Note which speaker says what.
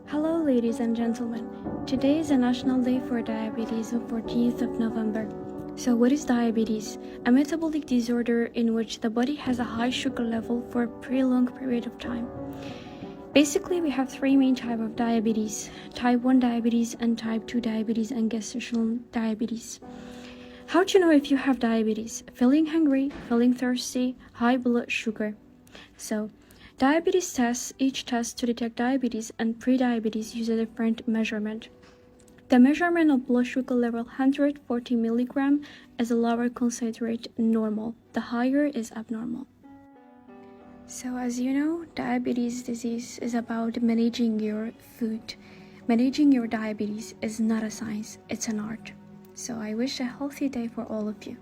Speaker 1: Hello, ladies and gentlemen. Today is a National Day for Diabetes on 14th of November. So what is diabetes? A metabolic disorder in which the body has a high sugar level for a pretty long period of time. Basically, we have three main types of diabetes: type 1 diabetes and type 2 diabetes and gestational diabetes. How to know if you have diabetes? Feeling hungry, feeling thirsty, high blood sugar. So, diabetes tests, each test to detect diabetes and pre-diabetes use a different measurement. The measurement of blood sugar level 140 milligram is a lower considered normal. The higher is abnormal. So as you know, diabetes disease is about managing your food. Managing your diabetes is not a science, it's an art. So I wish a healthy day for all of you.